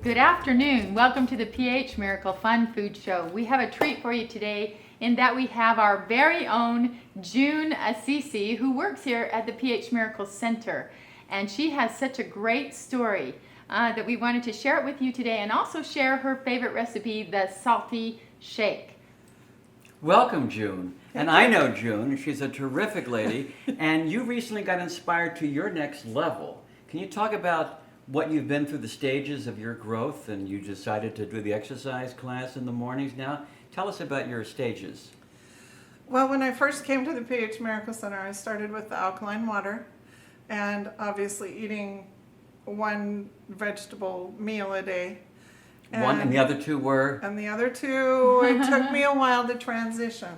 Good afternoon. Welcome to the PH Miracle Fun Food Show. We have a treat for you today in that we have our very own June Asisi, who works here at the PH Miracle Center. And she has such a great story that we wanted to share it with you today, and also share her favorite recipe, the salty shake. Welcome, June. And I know June. She's a terrific lady. And you recently got inspired to your next level. Can you talk about what you've been through, the stages of your growth, and you decided to do the exercise class in the mornings now? Tell us about your stages. Well, when I first came to the PH Miracle Center, I started with the alkaline water and obviously eating one vegetable meal a day. And the other two were? And the other two, it took me a while to transition.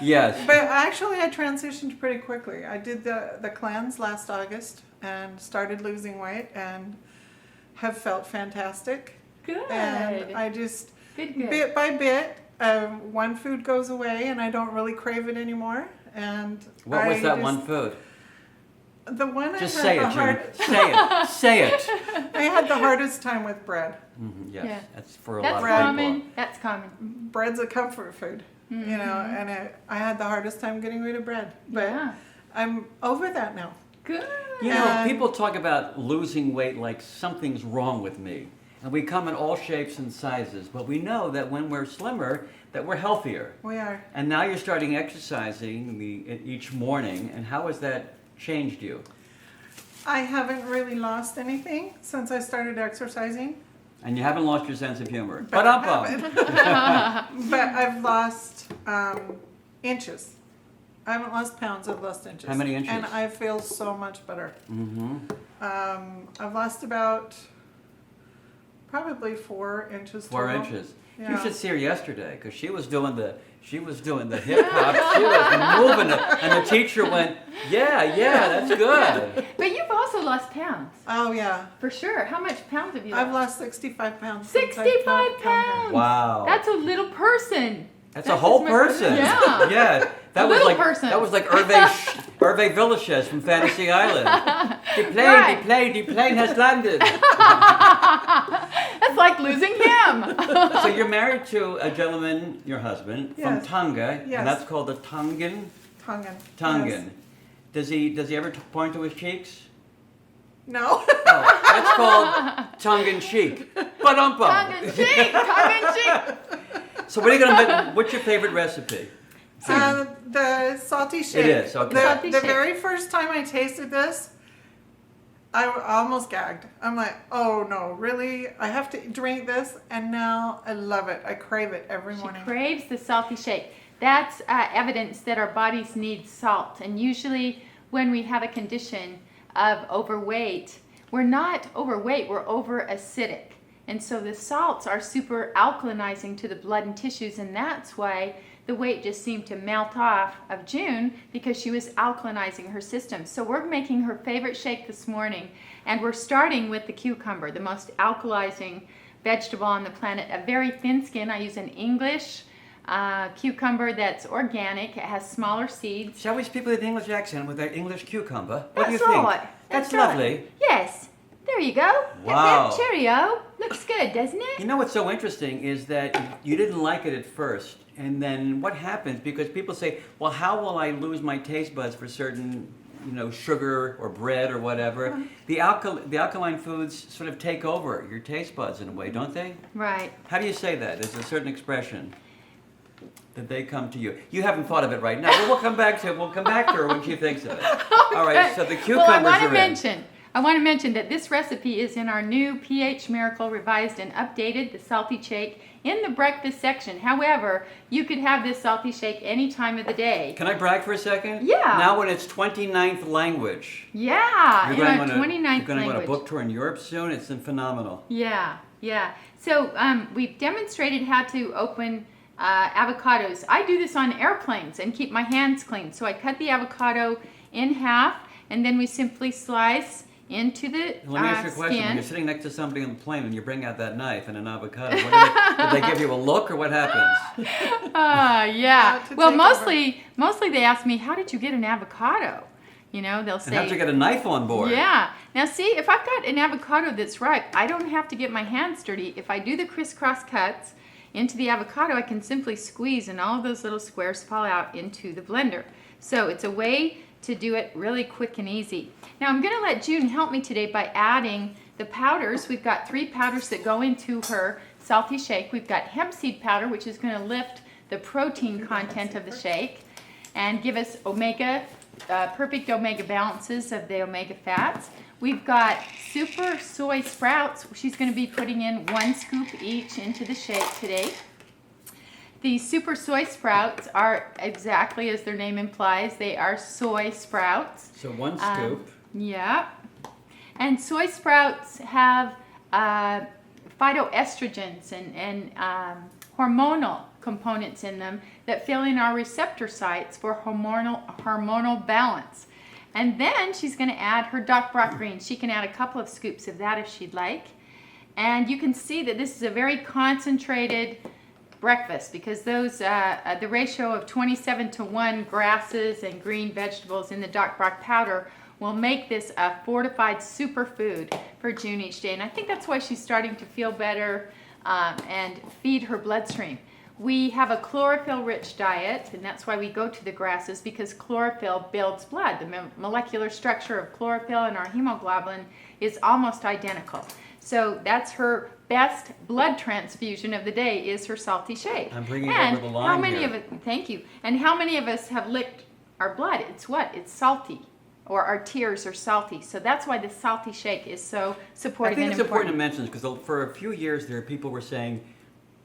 Yes. But actually I transitioned pretty quickly. I did the cleanse last August and started losing weight and have felt fantastic. Good. And I just, Good. bit by bit, one food goes away and I don't really crave it anymore. And What was that one food? The one Just I say had it, the June. hard, Say it. Say it. I had the hardest time with bread. Yes, Yeah. that's for a That's lot of common. people. That's common. Bread's a comfort food, you know, and I had the hardest time getting rid of bread. But Yeah. I'm over that now. Good. You know, And- people talk about losing weight like something's wrong with me. And we come in all shapes and sizes, but we know that when we're slimmer, that we're healthier. We are. And now you're starting exercising each morning, and how has that changed you? I haven't really lost anything since I started exercising. And you haven't lost your sense of humor. But But I haven't. But I've lost inches. I haven't lost pounds, I've lost inches. How many inches? And I feel so much better. Mm-hmm. I've lost about probably 4 inches 4 total. inches. Yeah. You should see her yesterday, because she was doing the hip hop. She was moving it, and the teacher went, "Yeah, that's good." But you've also lost pounds, Oh yeah. for sure. How much pounds have you I've lost? lost 65 pounds. since I've 65 come here. pounds. Wow. That's a little person. That's a whole just my- person. Yeah. Yeah. That A was little like person. That was like Hervé Villechaize from Fantasy Island. The plane has landed. That's like losing him. So you're married to a gentleman, your husband, from Yes. Tonga, Yes. and that's called the Tongan. Tongan. Tongan. Yes. Does he ever point to his cheeks? No. Oh, that's called tongue in cheek. Ba-dum-bum. Tongue in cheek. Tongue in cheek. So what are you gonna make? What's your favorite recipe? The salty shake. It is, okay. Salty The shake. very first time I tasted this, I almost gagged. I'm like, oh no, really? I have to drink this? And now I love it. I crave it every She morning. craves the salty shake. That's evidence that our bodies need salt. And usually when we have a condition of overweight, we're not overweight, we're over acidic. And so the salts are super alkalinizing to the blood and tissues, and that's why the weight just seemed to melt off of June, because she was alkalinizing her system. So we're making her favorite shake this morning, and we're starting with the cucumber, the most alkalizing vegetable on the planet. A very thin skin. I use an English cucumber that's organic. It has smaller seeds. Shall we speak with an English accent with our English cucumber? What do you That's think? right. That's right. lovely. Yes. There you go. Wow. That Cheerio. Looks good, doesn't it? You know what's so interesting is that you didn't like it at first, and then what happens, because people say, well, how will I lose my taste buds for certain, sugar or bread or whatever? The alkaline foods sort of take over your taste buds in a way, don't they? Right. How do you say that? There's a certain expression that they come to you. You haven't thought of it right now, but we'll come back to her when she thinks of it. All right, so the cucumbers Well, I want to in. mention that this recipe is in our new PH Miracle revised and updated, the salty shake, in the breakfast section. However, you could have this salty shake any time of the day. Can I brag for a second? Yeah. Now in its 29th language. Yeah, You're in going our 29th to go on a language. book tour in Europe soon. It's phenomenal. Yeah. So we've demonstrated how to open avocados. I do this on airplanes and keep my hands clean. So I cut the avocado in half, and then we simply slice into the Let me ask you a question. When skin. you're sitting next to somebody on the plane and you bring out that knife and an avocado, did they give you a look or what happens? Yeah. To Well, take mostly they ask me, how did you get an avocado? You know, they'll And say, have to get a knife on board. yeah. Now see, if I've got an avocado that's ripe, I don't have to get my hands dirty. If I do the crisscross cuts into the avocado, I can simply squeeze and all of those little squares fall out into the blender. So it's a way to do it really quick and easy. Now I'm going to let June help me today by adding the powders. We've got 3 powders that go into her salty shake. We've got hemp seed powder, which is going to lift the protein content of the shake and give us perfect omega balances of the omega fats. We've got super soy sprouts. She's going to be putting in 1 scoop each into the shake today. The super soy sprouts are exactly as their name implies. They are soy sprouts. So 1 scoop. Yeah. And soy sprouts have phytoestrogens and hormonal components in them that fill in our receptor sites for hormonal balance. And then she's going to add her dark broth greens. She can add a couple of scoops of that if she'd like. And you can see that this is a very concentrated breakfast because those the ratio of 27:1 grasses and green vegetables in the dark broth powder will make this a fortified superfood for June each day. And I think that's why she's starting to feel better and feed her bloodstream. We have a chlorophyll-rich diet, and that's why we go to the grasses, because chlorophyll builds blood. The molecular structure of chlorophyll and our hemoglobin is almost identical. So that's her best blood transfusion of the day, is her salty shake. I'm bringing and over the line how many here. of it? Thank you. And how many of us have licked our blood? It's what? It's salty, or our tears are salty. So that's why the salty shake is so supportive I think and it's important to mention this because for a few years there people were saying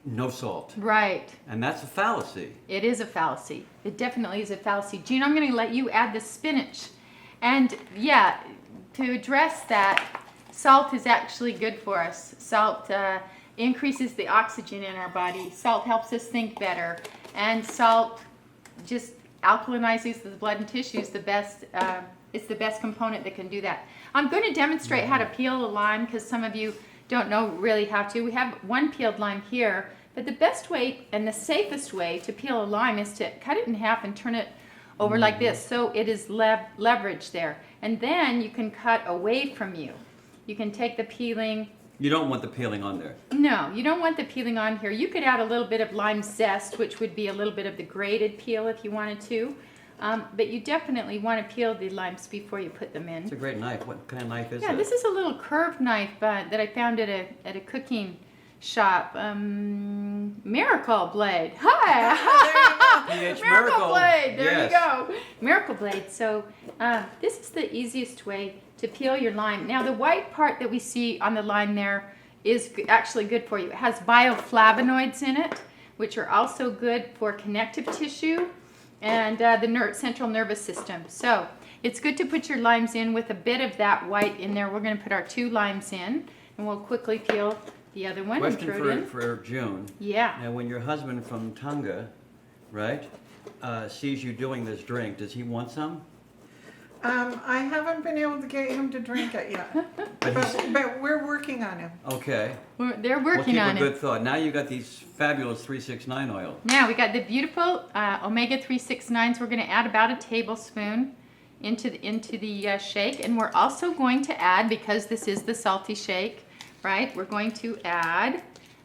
no salt. Right. And that's a fallacy. It is a fallacy. It definitely is a fallacy. June, I'm going to let you add the spinach. And yeah, to address that, salt is actually good for us. Salt increases the oxygen in our body. Salt helps us think better. And salt just alkalinizes the blood and tissues. It's the best component that can do that. I'm going to demonstrate how to peel a lime because some of you don't know really how to. We have 1 peeled lime here, but the best way and the safest way to peel a lime is to cut it in half and turn it over like this, so it is leverage there. And then you can cut away from you. You can take the peeling. You don't want the peeling on there. No, you don't want the peeling on here. You could add a little bit of lime zest, which would be a little bit of the grated peel if you wanted to. But you definitely want to peel the limes before you put them in. It's a great knife. What kind of knife is it? Yeah, this is a little curved knife that I found at a cooking shop. Miracle Blade. Hi! PH Miracle Blade. There yes. you go. Miracle Blade. So this is the easiest way to peel your lime. Now the white part that we see on the lime there is actually good for you. It has bioflavonoids in it, which are also good for connective tissue and the central nervous system. So it's good to put your limes in with a bit of that white in there. We're going to put our 2 limes in, and we'll quickly peel the other one and throw it in. For June. Yeah. Now, when your husband from Tonga, right, sees you doing this drink, does he want some? I haven't been able to get him to drink it yet, but we're working on him. Okay. They're We'll working keep on a it. good thought. Now you got these fabulous 369 oil. Now we got the beautiful omega 369s. We're going to add about a tablespoon into the shake, and we're also going to add, because this is the salty shake, right? We're going to add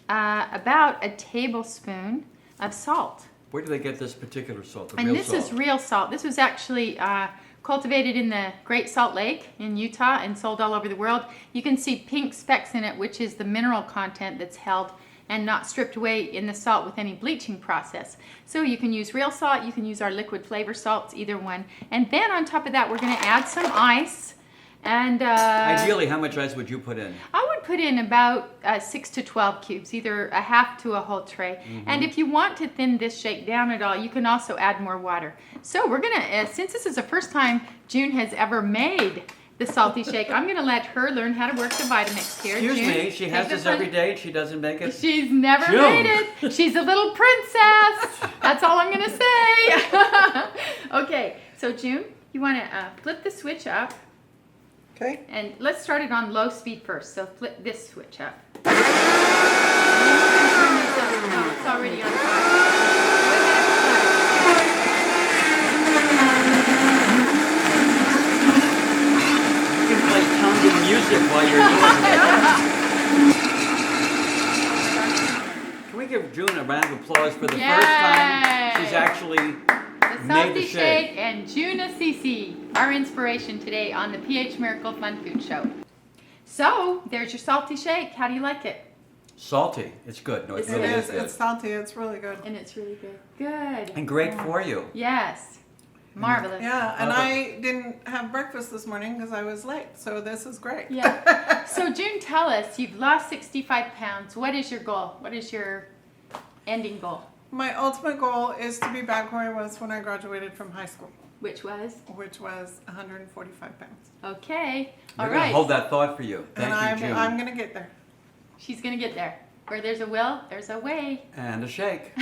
about a tablespoon of salt. Where do they get this particular salt? The And real this salt? is real salt. This was actually cultivated in the Great Salt Lake in Utah and sold all over the world. You can see pink specks in it, which is the mineral content that's held and not stripped away in the salt with any bleaching process. So you can use real salt, you can use our liquid flavor salts, either one. And then on top of that, we're going to add some ice. And ideally, how much ice would you put in? I would put in about 6 to 12 cubes, either a half to a whole tray. And if you want to thin this shake down at all, you can also add more water. So we're gonna, since this is the first time June has ever made the salty shake, I'm gonna let her learn how to work the Vitamix here. Excuse June, me, she has take the this every fun- day and she doesn't make it? She's never June. made it. She's a little princess. That's all I'm gonna say. Okay, so June, you wanna flip the switch up. Okay. And let's start it on low speed first. So flip this switch up. No, it's already on fire. music while you're doing it. Can we give June a round of applause for the first time she's actually The made Salty the shake? Shake and June Asisi, our inspiration today on the PH Miracle Fun Food Show. So, there's your salty shake. How do you like it? Salty. It's good. No, it It really is It's good. salty. It's really good. And it's really good. Good. And great for you. Yes. Marvelous. Yeah, and Okay. I didn't have breakfast this morning because I was late, so this is great. Yeah. So, June, tell us, you've lost 65 pounds. What is your goal? What is your ending goal? My ultimate goal is to be back where I was when I graduated from high school, Which was? which was 145 pounds. Okay. We're All going to right. hold that thought for you. Thank And you, June. I'm going to get there. She's going to get there. Where there's a will, there's a way. And a shake.